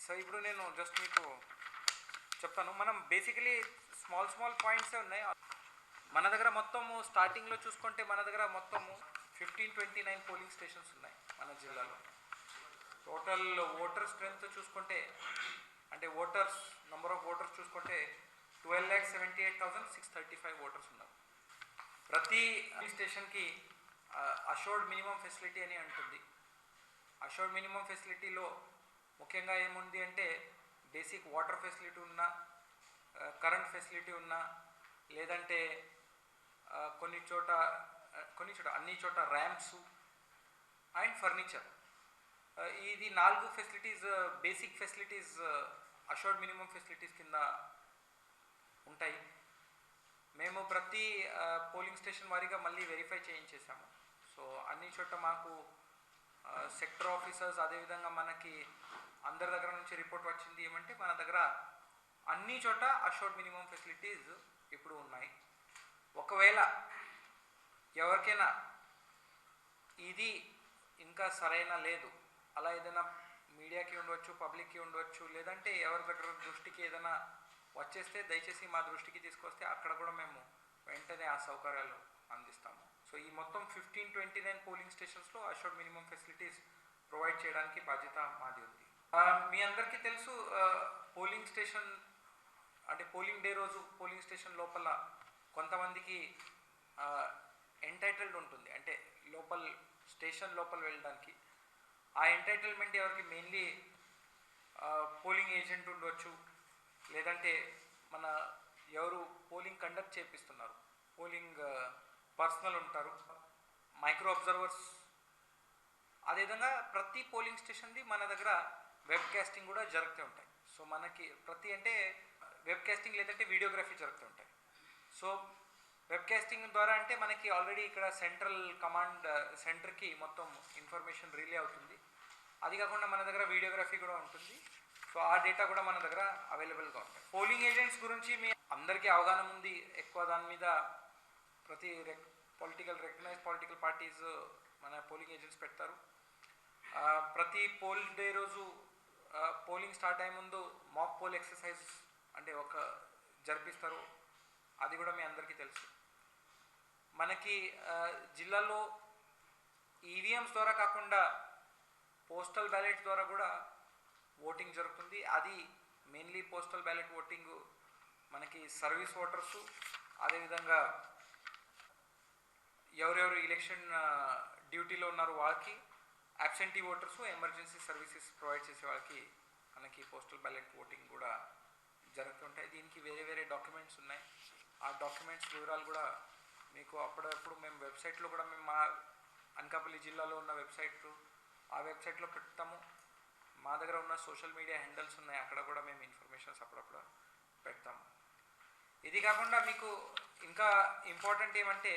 So ఇప్పుడు నేను just మీకు చెప్తాను. మనం బేసికలీ స్మాల్ పాయింట్సే ఉన్నాయి మన దగ్గర. మొత్తము స్టార్టింగ్లో చూసుకుంటే మన దగ్గర మొత్తము 1529 పోలింగ్ స్టేషన్స్ ఉన్నాయి మన జిల్లాలో. టోటల్ ఓటర్ స్ట్రెంత్ చూసుకుంటే, అంటే ఓటర్స్ నెంబర్ ఆఫ్ ఓటర్స్ చూసుకుంటే 12,78,635 ఓటర్స్ ఉన్నారు. ప్రతి స్టేషన్కి అష్యూర్డ్ మినిమం ఫెసిలిటీ అని ఉంటుంది. అష్యూర్డ్ మినిమం ఫెసిలిటీలో ముఖ్యంగా ఏముంది అంటే బేసిక్ వాటర్ ఫెసిలిటీ ఉన్నా, కరెంట్ ఫెసిలిటీ ఉన్నా, లేదంటే కొన్ని చోట అన్ని చోట ర్యాంప్స్ అండ్ ఫర్నిచర్, ఇది 4 facilities basic facilities assured minimum facilities కింద ఉంటాయి. మేము ప్రతి పోలింగ్ స్టేషన్ వారీగా మళ్ళీ వెరిఫై చేయించేసాము. సో అన్ని చోట మాకు సెక్టర్ ఆఫీసర్స్, అదేవిధంగా మనకి అందరి దగ్గర నుంచి రిపోర్ట్ వచ్చింది ఏమంటే మన దగ్గర అన్ని చోట అష్యూర్డ్ మినిమం ఫెసిలిటీస్ ఇప్పుడు ఉన్నాయి. ఒకవేళ ఎవరికైనా ఇది ఇంకా సరైన లేదు, అలా ఏదైనా మీడియాకి ఉండవచ్చు, పబ్లిక్కి ఉండవచ్చు, లేదంటే ఎవరి దగ్గర దృష్టికి ఏదైనా వచ్చేస్తే దయచేసి మా దృష్టికి తీసుకొస్తే అక్కడ కూడా మేము వెంటనే ఆ సౌకర్యాలు అందిస్తాము. సో ఈ మొత్తం 1529 పోలింగ్ స్టేషన్స్లో అష్యూర్డ్ మినిమం ఫెసిలిటీస్ ప్రొవైడ్ చేయడానికి బాధ్యత మాది ఉంది. మీ అందరికీ తెలుసు, పోలింగ్ స్టేషన్ అంటే పోలింగ్ డే రోజు పోలింగ్ స్టేషన్ లోపల కొంతమందికి ఎంటైటిల్డ్ ఉంటుంది, అంటే స్టేషన్ లోపల వెళ్ళడానికి. ఆ ఎంటైటిల్మెంట్ ఎవరికి? మెయిన్లీ పోలింగ్ ఏజెంట్ ఉండవచ్చు, లేదంటే మన ఎవరు పోలింగ్ కండక్ట్ చేపిస్తున్నారు, పోలింగ్ పర్సనల్ ఉంటారు, మైక్రో అబ్జర్వర్స్. అదేవిధంగా ప్రతి పోలింగ్ స్టేషన్ది మన దగ్గర వెబ్ కాస్టింగ్ కూడా జరుగుతూ ఉంటాయి. సో మనకి అంటే వెబ్ కాస్టింగ్ లేదంటే వీడియోగ్రఫీ జరుగుతూ ఉంటాయి. సో వెబ్ కాస్టింగ్ ద్వారా అంటే మనకి ఆల్రెడీ ఇక్కడ సెంట్రల్ కమాండ్ సెంటర్కి మొత్తం ఇన్ఫర్మేషన్ రిలే అవుతుంది. అది కాకుండా మన దగ్గర వీడియోగ్రఫీ కూడా ఉంటుంది. సో ఆ డేటా కూడా మన దగ్గర అవైలబుల్గా ఉంటాయి. పోలింగ్ ఏజెంట్స్ గురించి మీ అందరికీ అవగాహన ఉంది. ఎక్కువ దాని మీద ప్రతి రికగ్నైజ్ పొలిటికల్ పార్టీస్ మన పోలింగ్ ఏజెంట్స్ పెడతారు. ప్రతి పోల్ డే రోజు పోలింగ్ స్టార్ట్ అయ్యే ముందు మాక్ పోల్ ఎక్సర్సైజ్ అంటే జరిపిస్తారు. అది కూడా మీ అందరికీ తెలుసు. మనకి జిల్లాలో ఈవీఎంస్ ద్వారా కాకుండా పోస్టల్ బ్యాలెట్స్ ద్వారా కూడా ఓటింగ్ జరుగుతుంది. అది మెయిన్లీ పోస్టల్ బ్యాలెట్ ఓటింగ్ మనకి సర్వీస్ ఓటర్సు, అదేవిధంగా ఎవరెవరు ఎలక్షన్ డ్యూటీలో ఉన్నారు వాళ్ళకి, absentee voters, emergency services provide చేసే వాళ్ళకి మనకి పోస్టల్ బ్యాలెట్ ఓటింగ్ కూడా జరుగుతుంటాయి. దీనికి వేరే డాక్యుమెంట్స్ ఉన్నాయి. ఆ డాక్యుమెంట్స్ వివరాలు కూడా మీకు అప్పుడప్పుడు మేము వెబ్సైట్లో కూడా మా అనకాపల్లి జిల్లాలో ఉన్న ఆ వెబ్సైట్లో పెడతాము. మా దగ్గర ఉన్న సోషల్ మీడియా హ్యాండిల్స్ ఉన్నాయి, అక్కడ కూడా మేము ఇన్ఫర్మేషన్స్ అప్పుడప్పుడు పెడతాము. ఇది కాకుండా మీకు ఇంకా ఇంపార్టెంట్ ఏమంటే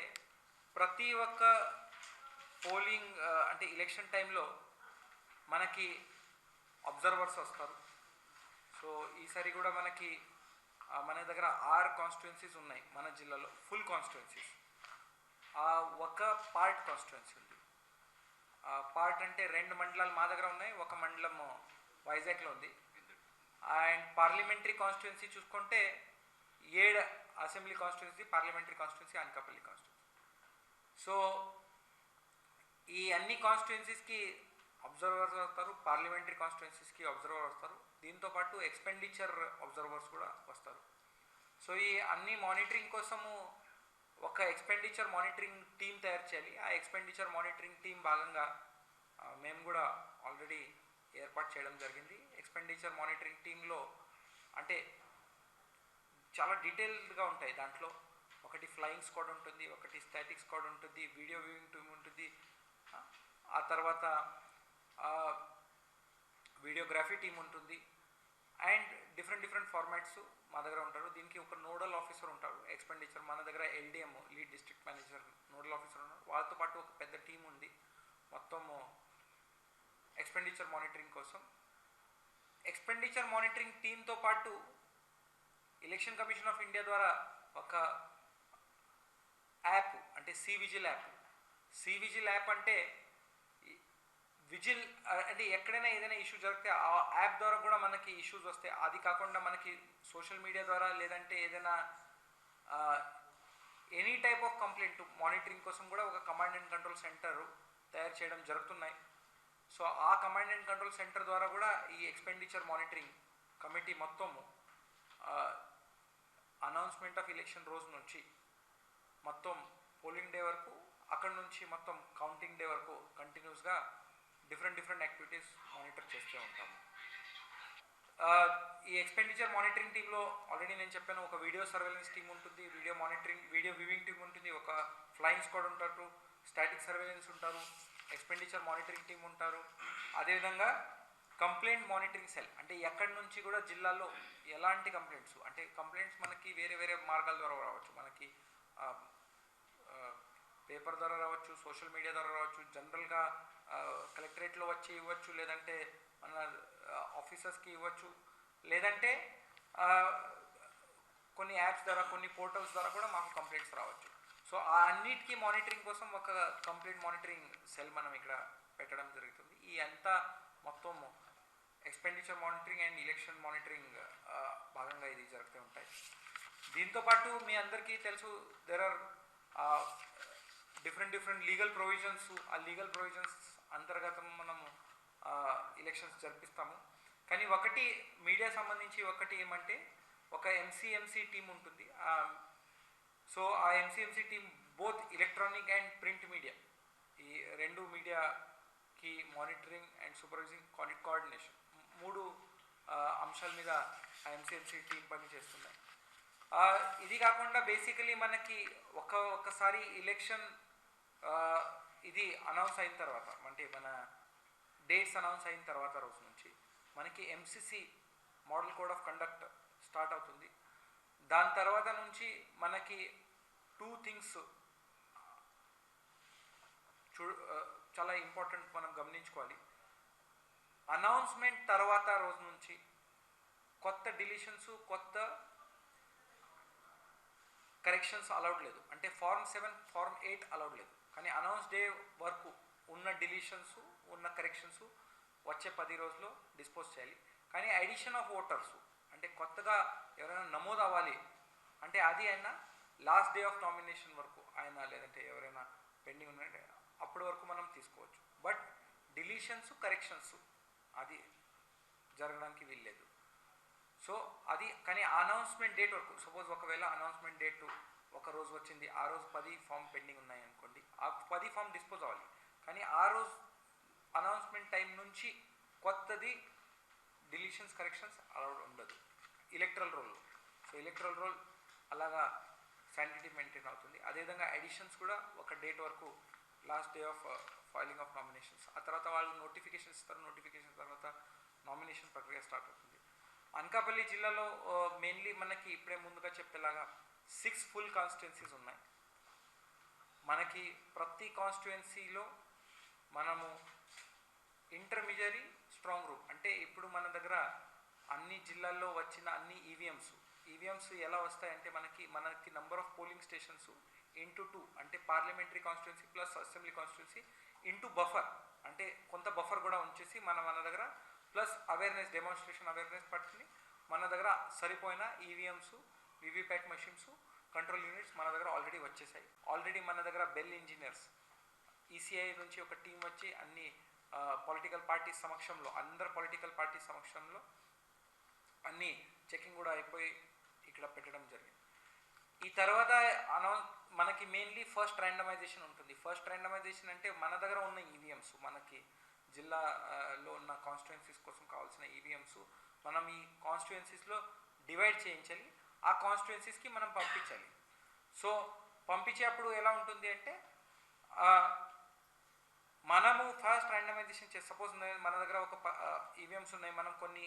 ప్రతి ఒక్క పోలింగ్ అంటే ఎలక్షన్ టైంలో మనకి అబ్జర్వర్స్ వస్తారు. సో ఈసారి కూడా మనకి మన దగ్గర 6 కాన్స్టిట్యున్సీస్ ఉన్నాయి మన జిల్లాలో, ఫుల్ కాన్స్టిట్యున్సీస్. ఒక పార్ట్ కాన్స్టిట్యున్సీ ఉంది. పార్ట్ అంటే 2 మండలాలు మా దగ్గర ఉన్నాయి, ఒక మండలం వైజాగ్లో ఉంది. అండ్ పార్లమెంటరీ కాన్స్టిట్యున్సీ చూసుకుంటే 7 assembly constituency, parliamentary constituency, Anakapalli constituency. So ఈ అన్ని కాన్స్టిట్యున్సీస్కి అబ్జర్వర్స్ వస్తారు, పార్లమెంటరీ కాన్స్టిట్యున్సీస్కి అబ్జర్వర్ వస్తారు, దీంతోపాటు ఎక్స్పెండిచర్ అబ్జర్వర్స్ కూడా వస్తారు. సో ఈ అన్ని మానిటరింగ్ కోసము ఒక ఎక్స్పెండిచర్ మానిటరింగ్ టీం తయారు చేయాలి. ఆ ఎక్స్పెండిచర్ మానిటరింగ్ టీం భాగంగా మేము కూడా ఆల్రెడీ ఏర్పాటు చేయడం జరిగింది. ఎక్స్పెండిచర్ మానిటరింగ్ టీంలో అంటే చాలా డీటెయిల్డ్గా ఉంటాయి. దాంట్లో ఒకటి ఫ్లయింగ్ స్క్వాడ్ ఉంటుంది, ఒకటి స్టాటిక్ స్క్వాడ్ ఉంటుంది, వీడియో వ్యూయింగ్ టీమ్ ఉంటుంది, ఆ తర్వాత వీడియోగ్రఫీ టీం ఉంటుంది, అండ్ డిఫరెంట్ ఫార్మాట్స్ మా దగ్గర ఉంటారు. దీనికి ఒక నోడల్ ఆఫీసర్ ఉంటారు. ఎక్స్పెండిచర్ మన దగ్గర LDM, lead district manager, nodal officer ఉన్నారు. వాళ్ళతో పాటు ఒక పెద్ద టీం ఉంది మొత్తము ఎక్స్పెండిచర్ మానిటరింగ్ కోసం. ఎక్స్పెండిచర్ మానిటరింగ్ టీంతో పాటు ఎలక్షన్ కమిషన్ ఆఫ్ ఇండియా ద్వారా ఒక యాప్ అంటే సివిజిల్ యాప్ అంటే విజిల్ అంటే ఎక్కడైనా ఏదైనా ఇష్యూ జరిగితే ఆ యాప్ ద్వారా కూడా మనకి ఇష్యూస్ వస్తాయి. అది కాకుండా మనకి సోషల్ మీడియా ద్వారా లేదంటే ఏదైనా any type of complaint monitoring కోసం కూడా ఒక కమాండ్ అండ్ కంట్రోల్ సెంటర్ తయారు చేయడం జరుగుతున్నాయి. సో ఆ కమాండ్ అండ్ కంట్రోల్ సెంటర్ ద్వారా కూడా ఈ ఎక్స్పెండిచర్ మానిటరింగ్ కమిటీ మొత్తము అనౌన్స్మెంట్ ఆఫ్ ఎలక్షన్ రోజు నుంచి మొత్తం పోలింగ్ డే వరకు, అక్కడ నుంచి మొత్తం కౌంటింగ్ డే వరకు కంటిన్యూస్గా డిఫరెంట్ యాక్టివిటీస్ మానిటర్ చేస్తూ ఉంటాము. ఈ ఎక్స్పెండిచర్ మానిటరింగ్ టీంలో ఆల్రెడీ నేను చెప్పాను, ఒక వీడియో సర్వేలెన్స్ టీం ఉంటుంది, వీడియో వ్యూవింగ్ టీం ఉంటుంది, ఒక ఫ్లయింగ్ స్క్వాడ్ ఉంటారు, స్టాటిక్ సర్వేలెన్స్ ఉంటారు, ఎక్స్పెండిచర్ మానిటరింగ్ టీం ఉంటారు. అదేవిధంగా కంప్లైంట్ మానిటరింగ్ సెల్, అంటే ఎక్కడి నుంచి కూడా జిల్లాలో ఎలాంటి కంప్లైంట్స్, అంటే కంప్లైంట్స్ మనకి వేరే మార్గాల ద్వారా రావచ్చు. మనకి పేపర్ ద్వారా రావచ్చు, సోషల్ మీడియా ద్వారా రావచ్చు, జనరల్గా కలెక్టరేట్లో వచ్చి ఇవ్వచ్చు, లేదంటే మన ఆఫీసర్స్కి ఇవ్వచ్చు, లేదంటే కొన్ని యాప్స్ ద్వారా, కొన్ని పోర్టల్స్ ద్వారా కూడా మాకు కంప్లైంట్స్ రావచ్చు. సో ఆ అన్నిటికీ మానిటరింగ్ కోసం ఒక కంప్లైంట్ మానిటరింగ్ సెల్ మనం ఇక్కడ పెట్టడం జరుగుతుంది. ఈ అంతా మొత్తం expenditure monitoring and election monitoring భాగంగా ఇది జరుగుతూ ఉంటాయి. దీంతోపాటు మీ అందరికీ తెలుసు, there are different legal provisions. ఆ లీగల్ ప్రొవిజన్స్ అంతర్గతం మనము ఎలక్షన్స్ జరిపిస్తాము. కానీ ఒకటి మీడియా సంబంధించి ఒకటి ఏమంటే, ఒక ఎంసీఎంసీ టీం ఉంటుంది. సో ఆ MCMC team both electronic and print media, ఈ రెండు మీడియాకి మానిటరింగ్ అండ్ సూపర్వైజింగ్ కోఆర్డినేషన్, మూడు అంశాల మీద ఆ ఎంసీఎంసీ టీం పనిచేస్తున్నాయి. ఇది కాకుండా బేసికలీ మనకి ఒక్కసారి ఎలక్షన్ ఇది అనౌన్స్ అయిన తర్వాత, అంటే మన డేట్స్ అనౌన్స్ అయిన తర్వాత రోజు నుంచి మనకి MCC model code of conduct start అవుతుంది. దాని తర్వాత నుంచి మనకి 2 థింగ్స్ చాలా ఇంపార్టెంట్ మనం గమనించుకోవాలి. అనౌన్స్మెంట్ తర్వాత రోజు నుంచి కొత్త డిలీషన్స్, కొత్త కరెక్షన్స్ అలౌడ్ లేదు. అంటే ఫార్మ్ 7, ఫార్మ్ 8 అలౌడ్ లేదు. కానీ అనౌన్స్ డే వరకు ఉన్న డిలీషన్స్, ఉన్న కరెక్షన్స్ వచ్చే 10 రోజుల్లో డిస్పోజ్ చేయాలి. కానీ అడిషన్ ఆఫ్ ఓటర్స్, అంటే కొత్తగా ఎవరైనా నమోదు అవ్వాలి అంటే అది అయినా లాస్ట్ డే ఆఫ్ నామినేషన్ వరకు ఆయన, లేదంటే ఎవరైనా పెండింగ్ ఉన్నట్టే అప్పటి వరకు మనం తీసుకోవచ్చు. బట్ డిలీషన్స్, కరెక్షన్స్ అది జరగడానికి వీల్లేదు. సో అది కానీ అనౌన్స్మెంట్ డేట్ వరకు, సపోజ్ ఒకవేళ అనౌన్స్మెంట్ డేట్ ఒక రోజు వచ్చింది, ఆ రోజు 10 ఫామ్ పెండింగ్ ఉన్నాయి అనుకోండి, ఆ 10 ఫామ్ డిస్పోజ్ అవ్వాలి. కానీ ఆ రోజు అనౌన్స్మెంట్ టైం నుంచి కొత్తది డిలీషన్స్, కరెక్షన్స్ అలౌడ్ ఉండదు. Electoral role, so electoral role అలాగా శానిటీ మెయింటైన్ అవుతుంది. అదేవిధంగా ఎడిషన్స్ కూడా ఒక డేట్ వరకు, last day of filing of nominations. ఆ తర్వాత వాళ్ళు నోటిఫికేషన్స్ ఇస్తారు. నోటిఫికేషన్ తర్వాత నామినేషన్ ప్రక్రియ స్టార్ట్ అవుతుంది. అనకాపల్లి జిల్లాలో మెయిన్లీ మనకి ఇప్పుడే ముందుగా చెప్పేలాగా 6 ఫుల్ కాన్స్టిట్యున్సీస్ ఉన్నాయి. మనకి ప్రతి కాన్స్టిట్యున్సీలో మనము ఇంటర్మీడియరీ స్ట్రాంగ్ రూమ్, అంటే ఇప్పుడు మన దగ్గర అన్ని జిల్లాల్లో వచ్చిన అన్ని ఈవీఎంస్ ఎలా వస్తాయంటే మనకి number of polling stations into 2, అంటే parliamentary constituency plus assembly constituency into buffer, అంటే కొంత బఫర్ కూడా ఉంచేసి మన దగ్గర ప్లస్ అవేర్నెస్, డెమాన్స్ట్రేషన్ అవేర్నెస్ పట్టుకుని మన దగ్గర సరిపోయిన EVMs, VVPAT machines, control units మన దగ్గర ఆల్రెడీ వచ్చేసాయి. ఆల్రెడీ మన దగ్గర బెల్ ఇంజనీర్స్, ఈసీఐ నుంచి ఒక టీం వచ్చి అన్ని పొలిటికల్ పార్టీస్ సమక్షంలో, అందరు పొలిటికల్ పార్టీస్ సమక్షంలో అన్ని చెకింగ్ కూడా అయిపోయి ఇక్కడ పెట్టడం జరిగింది. ఈ తర్వాత మనకి మెయిన్లీ ఫస్ట్ ర్యాండమైజేషన్ ఉంటుంది. ఫస్ట్ ర్యాండమైజేషన్ అంటే మన దగ్గర ఉన్న ఈవీఎంస్, మనకి జిల్లాలో ఉన్న కాన్స్టిట్యున్సీస్ కోసం కావాల్సిన ఈవీఎంస్ మనం ఈ కాన్స్టిట్యున్సీస్లో డివైడ్ చేయించాలి. ఆ కాన్స్టిట్యున్సీస్కి మనం పంపించాలి. సో పంపించేటప్పుడు ఎలా ఉంటుంది అంటే, మనము ఫస్ట్ ర్యాండమైజేషన్ చేసి, సపోజ్ మన దగ్గర ఒక ఈవీఎంస్ ఉన్నాయి, మనం కొన్ని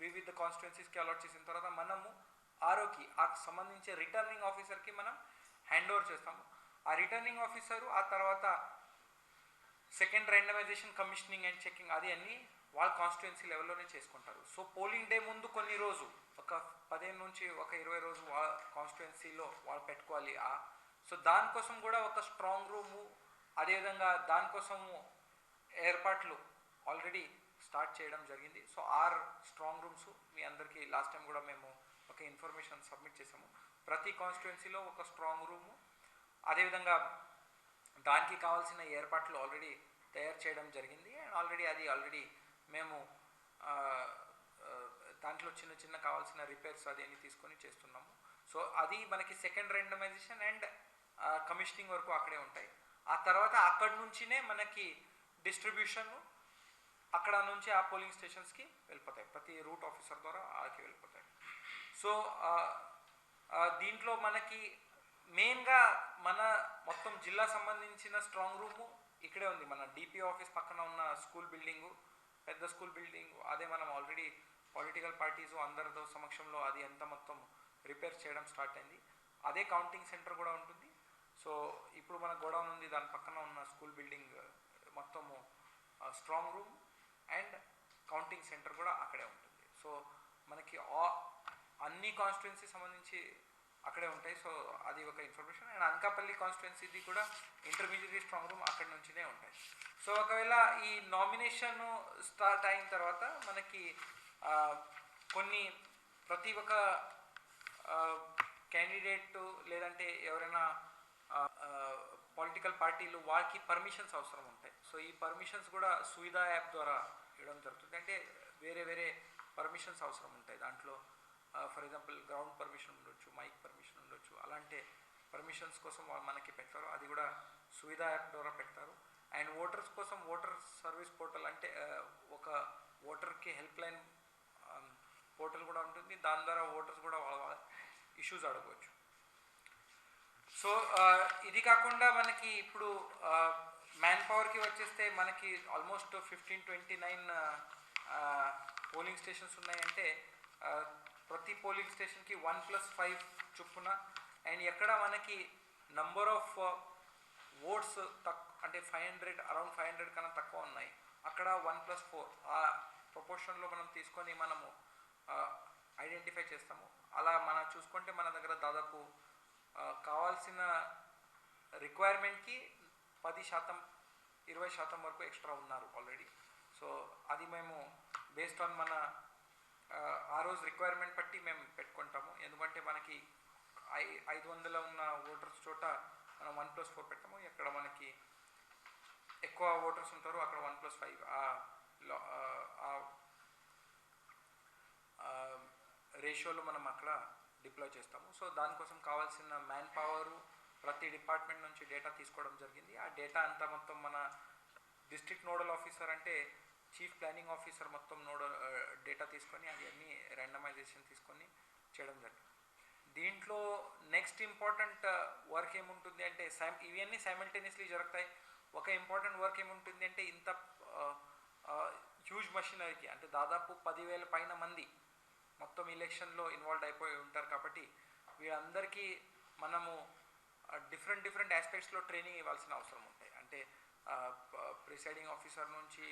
వివిధ కాన్స్టిట్యున్సీస్కి అలాట్ చేసిన తర్వాత మనము ఆర్ఓకి, ఆ సంబంధించే రిటర్నింగ్ ఆఫీసర్కి మనం హ్యాండ్ ఓవర్ చేస్తాము. ఆ రిటర్నింగ్ ఆఫీసరు ఆ తర్వాత second randomisation, commissioning and checking అది అన్నీ వాళ్ళ కాన్స్టిట్యున్సీ లెవెల్లోనే చేసుకుంటారు. సో పోలింగ్ డే ముందు కొన్ని రోజు, ఒక 15 నుంచి ఒక 20 రోజు వాళ్ళ కాన్స్టిట్యున్సీలో వాళ్ళు పెట్టుకోవాలి. సో దానికోసం కూడా ఒక స్ట్రాంగ్ రూము, అదేవిధంగా దానికోసము ఏర్పాట్లు ఆల్రెడీ స్టార్ట్ చేయడం జరిగింది. సో 6 స్ట్రాంగ్ రూమ్స్ మీ అందరికీ లాస్ట్ టైం కూడా మేము ఒక ఇన్ఫర్మేషన్ సబ్మిట్ చేసాము. ప్రతి కాన్స్టిట్యున్సీలో ఒక స్ట్రాంగ్ రూము, అదేవిధంగా దానికి కావాల్సిన ఏర్పాట్లు ఆల్రెడీ తయారు చేయడం జరిగింది. అండ్ ఆల్రెడీ మేము దాంట్లో చిన్న చిన్న కావాల్సిన రిపేర్స్ అదేమి తీసుకొని చేస్తున్నాము. సో అది మనకి సెకండ్ రెండమైజేషన్ అండ్ కమిషనింగ్ వరకు అక్కడే ఉంటాయి. ఆ తర్వాత అక్కడి నుంచినే మనకి డిస్ట్రిబ్యూషన్ అక్కడ నుంచి ఆ పోలింగ్ స్టేషన్స్కి వెళ్ళిపోతాయి, ప్రతి రూట్ ఆఫీసర్ ద్వారా ఆకి వెళ్ళిపోతాయి. సో దీంట్లో మనకి మెయిన్గా మన మొత్తం జిల్లా సంబంధించిన స్ట్రాంగ్ రూము ఇక్కడే ఉంది. మన డిపిఓ ఆఫీస్ పక్కన ఉన్న స్కూల్ బిల్డింగు, పెద్ద స్కూల్ బిల్డింగ్, అదే మనం ఆల్రెడీ పొలిటికల్ పార్టీస్ అందరితో సమక్షంలో అది అంతా మొత్తం రిపేర్ చేయడం స్టార్ట్ అయింది. అదే కౌంటింగ్ సెంటర్ కూడా ఉంటుంది. సో ఇప్పుడు మన గోడౌన్ ఉంది, దాని పక్కన ఉన్న స్కూల్ బిల్డింగ్ మొత్తము strong room and counting centre కూడా అక్కడే ఉంటుంది. సో మనకి అన్ని కాన్స్టిట్యున్సీ సంబంధించి అక్కడే ఉంటాయి. సో అది ఒక ఇన్ఫర్మేషన్. అండ్ అనకాపల్లి కాన్స్టిట్యున్సీది కూడా ఇంటర్మీడియట్ స్ట్రాంగ్ రూమ్ అక్కడి నుంచినే ఉంటాయి. సో ఒకవేళ ఈ నామినేషన్ స్టార్ట్ అయిన తర్వాత మనకి కొన్ని ప్రతి ఒక్క క్యాండిడేట్ లేదంటే ఎవరైనా పొలిటికల్ పార్టీలు వాళ్ళకి పర్మిషన్స్ అవసరం ఉంటాయి. సో ఈ పర్మిషన్స్ కూడా సువిధా యాప్ ద్వారా ఇవ్వడం జరుగుతుంది. అంటే వేరే పర్మిషన్స్ అవసరం ఉంటాయి. దాంట్లో ఫర్ ఎగ్జాంపుల్ గ్రౌండ్ పర్మిషన్ ఉండొచ్చు, మైక్ పర్మిషన్ ఉండొచ్చు. అలాంటి పర్మిషన్స్ కోసం మనకి పెడతారు, అది కూడా సువిధా యాప్ ద్వారా పెడతారు. అండ్ ఓటర్స్ కోసం ఓటర్ సర్వీస్ పోర్టల్, అంటే ఒక ఓటర్కి హెల్ప్ లైన్ పోర్టల్ కూడా ఉంటుంది. దాని ద్వారా ఓటర్స్ కూడా వాళ్ళ ఇష్యూస్ అడగవచ్చు. సో ఇది కాకుండా మనకి ఇప్పుడు మ్యాన్ పవర్కి వచ్చేస్తే మనకి ఆల్మోస్ట్ 1529 పోలింగ్ స్టేషన్స్ ఉన్నాయంటే ప్రతి పోలింగ్ స్టేషన్కి 1+5 చొప్పున. అండ్ ఎక్కడ మనకి నంబర్ ఆఫ్ ఓట్స్ అంటే 500 అరౌండ్ 500 కన్నా తక్కువ ఉన్నాయి, అక్కడ 1+4 ఆ ప్రపోర్షన్లో మనం తీసుకొని మనము ఐడెంటిఫై చేస్తాము. అలా మనం చూసుకుంటే మన దగ్గర దాదాపు కావాల్సిన రిక్వైర్మెంట్కి 10%, 20% వరకు ఎక్స్ట్రా ఉన్నారు ఆల్రెడీ. సో అది మేము బేస్డ్ ఆన్ మన ఆ రోజు రిక్వైర్మెంట్ బట్టి మేము పెట్టుకుంటాము. ఎందుకంటే మనకి 500 ఉన్న ఓటర్స్ చోట మనం 1+4 పెట్టాము. ఎక్కడ మనకి ఎక్కువ ఓటర్స్ ఉంటారో అక్కడ 1+5 రేషియోలో మనం అక్కడ డిప్లాయ్ చేస్తాము. సో దానికోసం కావాల్సిన మ్యాన్ పవరు ప్రతి డిపార్ట్మెంట్ నుంచి డేటా తీసుకోవడం జరిగింది. ఆ డేటా అంతా మొత్తం మన డిస్ట్రిక్ట్ నోడల్ ఆఫీసర్ అంటే చీఫ్ ప్లానింగ్ ఆఫీసర్ మొత్తం డేటా తీసుకొని అది అన్నీ ర్యాండమైజేషన్ తీసుకొని చేయడం జరిగింది. దీంట్లో నెక్స్ట్ ఇంపార్టెంట్ వర్క్ ఏముంటుంది అంటే ఇవన్నీ సైమల్టేనియస్లీ జరుగుతాయి. ఒక ఇంపార్టెంట్ వర్క్ ఏముంటుంది అంటే ఇంత హ్యూజ్ మెషినరీకి అంటే దాదాపు 10,000 పైన మంది మొత్తం ఎలక్షన్లో ఇన్వాల్వ్ అయిపోయి ఉంటారు. కాబట్టి వీళ్ళందరికీ మనము డిఫరెంట్ ఆస్పెక్ట్స్లో ట్రైనింగ్ ఇవ్వాల్సిన అవసరం ఉంటాయి. అంటే ప్రిసైడింగ్ ఆఫీసర్ నుంచి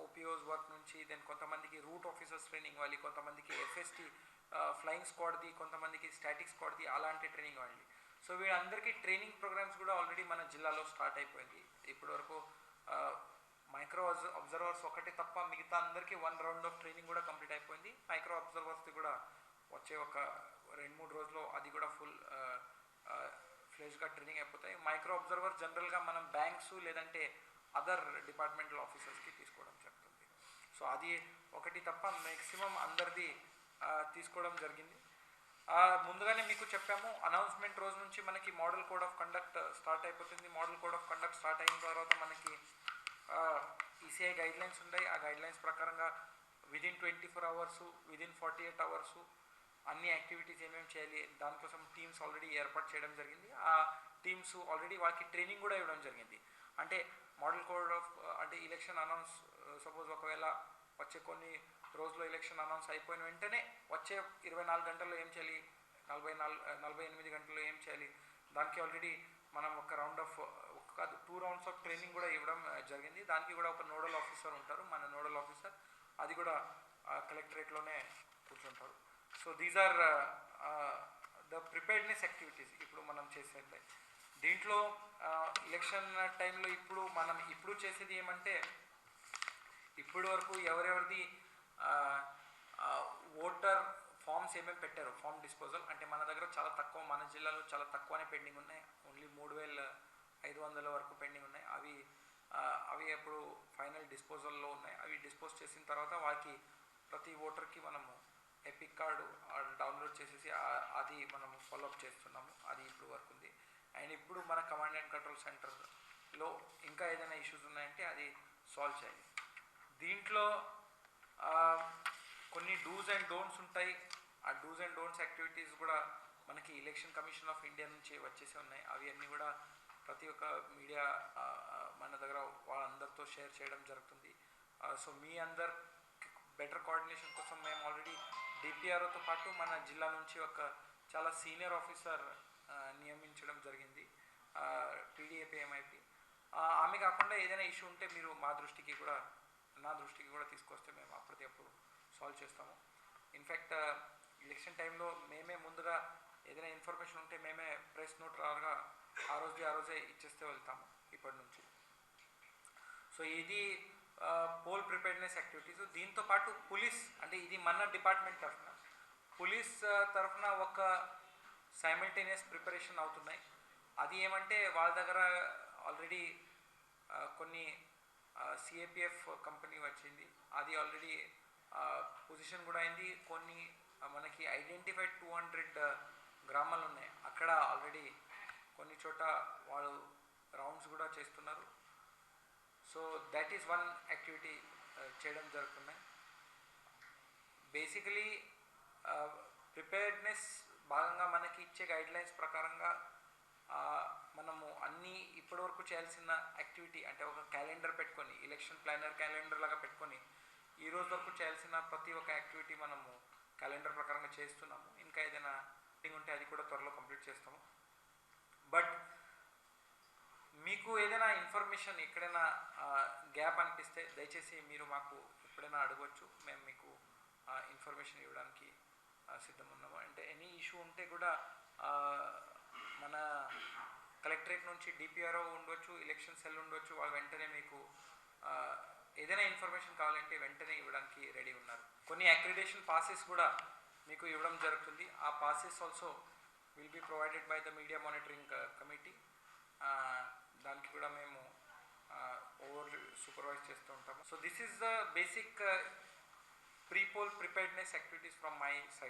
ఓపీఓస్ వర్క్ నుంచి, దెన్ కొంతమందికి రూట్ ఆఫీసర్స్ ట్రైనింగ్ ఇవ్వాలి, కొంతమందికి ఎఫ్ఎస్టీ ఫ్లయింగ్ స్క్వాడ్ది, కొంతమందికి స్టాటిక్ స్క్వాడ్ది, అలాంటి ట్రైనింగ్ ఇవ్వాలి. సో వీళ్ళందరికీ ట్రైనింగ్ ప్రోగ్రామ్స్ కూడా ఆల్రెడీ మన జిల్లాలో స్టార్ట్ అయిపోయింది. ఇప్పటి వరకు మైక్రో అబ్జర్వర్స్ ఒకటి తప్ప మిగతా అందరికీ 1 రౌండ్ ఆఫ్ ట్రైనింగ్ కూడా కంప్లీట్ అయిపోయింది. మైక్రో అబ్జర్వర్స్ది కూడా వచ్చే ఒక 2-3 రోజుల్లో అది కూడా ఫుల్ ఫ్లెజ్గా ట్రైనింగ్ అయిపోతాయి. మైక్రో అబ్జర్వర్ జనరల్గా మనం బ్యాంక్స్ లేదంటే అదర్ డిపార్ట్మెంటల్ ఆఫీసర్స్కి తీసుకోవడం జరుగుతుంది. సో అది ఒకటి తప్ప మ్యాక్సిమం అందరిది తీసుకోవడం జరిగింది. ముందుగానే మీకు చెప్పాము, అనౌన్స్మెంట్ రోజు నుంచి మనకి model code of conduct start అయిపోతుంది. Model code of conduct start అయిన తర్వాత మనకి ఈసీఐ గైడ్లైన్స్ ఉంటాయి. ఆ గైడ్లైన్స్ ప్రకారంగా విదిన్ 24 అవర్స్, విదిన్ 48 అవర్స్ అన్ని యాక్టివిటీస్ ఏమేమి చేయాలి దానికోసం టీమ్స్ ఆల్రెడీ ఏర్పాటు చేయడం జరిగింది. ఆ టీమ్స్ ఆల్రెడీ వాళ్ళకి ట్రైనింగ్ కూడా ఇవ్వడం జరిగింది. అంటే మోడల్ కోడ్ ఆఫ్ అంటే ఎలక్షన్ అనౌన్స్ సపోజ్ ఒకవేళ వచ్చే కొన్ని రోజుల్లో ఎలక్షన్ అనౌన్స్ అయిపోయిన వెంటనే వచ్చే 24 గంటల్లో ఏం చేయాలి, 48 గంటల్లో ఏం చేయాలి, దానికి ఆల్రెడీ మనం ఒక round of 2 rounds of training కూడా ఇవ్వడం జరిగింది. దానికి కూడా ఒక నోడల్ ఆఫీసర్ ఉంటారు, మన నోడల్ ఆఫీసర్, అది కూడా కలెక్టరేట్లోనే కూర్చుంటారు. So these are the preparedness activities ఇప్పుడు మనం చేసేది. దీంట్లో ఎలక్షన్ టైంలో మనం చేసేది ఏమంటే, ఇప్పటి వరకు ఎవరెవరిది ఓటర్ ఫామ్స్ ఏమేమి పెట్టారు, ఫామ్ డిస్పోజల్ అంటే మన దగ్గర చాలా తక్కువ, మన జిల్లాలో చాలా తక్కువనే పెండింగ్ ఉన్నాయి. ఓన్లీ 3500 వరకు పెండింగ్ ఉన్నాయి. అవి ఎప్పుడు ఫైనల్ డిస్పోజల్లో ఉన్నాయి. అవి డిస్పోజ్ చేసిన తర్వాత వారికి ప్రతి ఓటర్కి మనము ఎపిక్ కార్డు డౌన్లోడ్ చేసేసి అది మనము ఫాలోఅప్ చేస్తున్నాము. అది ఇప్పుడు వరకు ఉంది. అండ్ ఇప్పుడు మన కమాండ్ అండ్ కంట్రోల్ సెంటర్లో ఇంకా ఏదైనా ఇష్యూస్ ఉన్నాయంటే అది సాల్వ్ చేయాలి. దీంట్లో కొన్ని డూస్ అండ్ డోంట్స్ ఉంటాయి. ఆ డూస్ అండ్ డోంట్స్ యాక్టివిటీస్ కూడా మనకి ఎలక్షన్ కమిషన్ ఆఫ్ ఇండియా నుంచి వచ్చేసి ఉన్నాయి. అవి అన్నీ కూడా ప్రతి ఒక్క మీడియా మన దగ్గర వాళ్ళందరితో షేర్ చేయడం జరుగుతుంది. సో మీ అందరు బెటర్ కోఆర్డినేషన్ కోసం మేము ఆల్రెడీ డిపిఆర్ఓతో పాటు మన జిల్లా నుంచి ఒక చాలా సీనియర్ ఆఫీసర్ నియమించడం జరిగింది, పీడిఏపీ ఎంఐపి. ఆమె కాకుండా ఏదైనా ఇష్యూ ఉంటే మీరు నా దృష్టికి కూడా తీసుకొస్తే మేము అప్పటికప్పుడు సాల్వ్ చేస్తాము. ఇన్ఫ్యాక్ట్ ఎలక్షన్ టైంలో మేమే ముందుగా ఏదైనా ఇన్ఫర్మేషన్ ఉంటే మేమే ప్రెస్ నోట్ రాగా ఆ రోజే ఇచ్చేస్తే వెళ్తాము ఇప్పటి నుంచి. సో ఇది పోల్ ప్రిపేర్నెస్ యాక్టివిటీస్. దీంతో పాటు పోలీస్, అంటే ఇది మన డిపార్ట్మెంట్ తరఫున, పోలీస్ తరఫున ఒక సైమల్టేనియస్ ప్రిపరేషన్ అవుతున్నాయి. అది ఏమంటే వాళ్ళ దగ్గర ఆల్రెడీ కొన్ని సిఏపిఎఫ్ కంపెనీ వచ్చింది, అది ఆల్రెడీ పొజిషన్ కూడా అయింది. కొన్ని మనకి ఐడెంటిఫైడ్ 200 గ్రామాలు ఉన్నాయి, అక్కడ ఆల్రెడీ కొన్ని చోట వాళ్ళు రౌండ్స్ కూడా చేస్తున్నారు. So that is one activity చేయడం జరుగుతున్నాయి. బేసికలీ ప్రిపేర్డ్నెస్ భాగంగా మనకి ఇచ్చే గైడ్లైన్స్ ప్రకారంగా మనము అన్నీ ఇప్పటివరకు చేయాల్సిన యాక్టివిటీ అంటే ఒక క్యాలెండర్ పెట్టుకొని, ఎలక్షన్ ప్లానర్ క్యాలెండర్ లాగా పెట్టుకొని ఈ రోజు వరకు చేయాల్సిన ప్రతి ఒక్క యాక్టివిటీ మనము క్యాలెండర్ ప్రకారంగా చేస్తున్నాము. ఇంకా ఏదైనా ఉంటే అది కూడా త్వరలో కంప్లీట్ చేస్తాము. బట్ మీకు ఏదైనా ఇన్ఫర్మేషన్ ఎక్కడైనా గ్యాప్ అనిపిస్తే దయచేసి మీరు మాకు ఎప్పుడైనా అడగవచ్చు. మేము మీకు ఇన్ఫర్మేషన్ ఇవ్వడానికి సిద్ధంగా ఉన్నాము. అంటే ఎనీ ఇష్యూ ఉంటే కూడా మన కలెక్టరేట్ నుంచి డిపిఆర్ఓ ఉండవచ్చు, ఎలక్షన్ సెల్ ఉండవచ్చు, వాళ్ళు వెంటనే మీకు ఏదైనా ఇన్ఫర్మేషన్ కావాలంటే వెంటనే ఇవ్వడానికి రెడీ ఉన్నారు. కొన్ని అక్రిడేషన్ పాసెస్ కూడా మీకు ఇవ్వడం జరుగుతుంది. ఆ passes also will be provided by the media monitoring committee. దానికి కూడా మేము సూపర్వైజ్ చేస్తూ ఉంటాము. So this is the basic pre-pole preparedness activities from my side.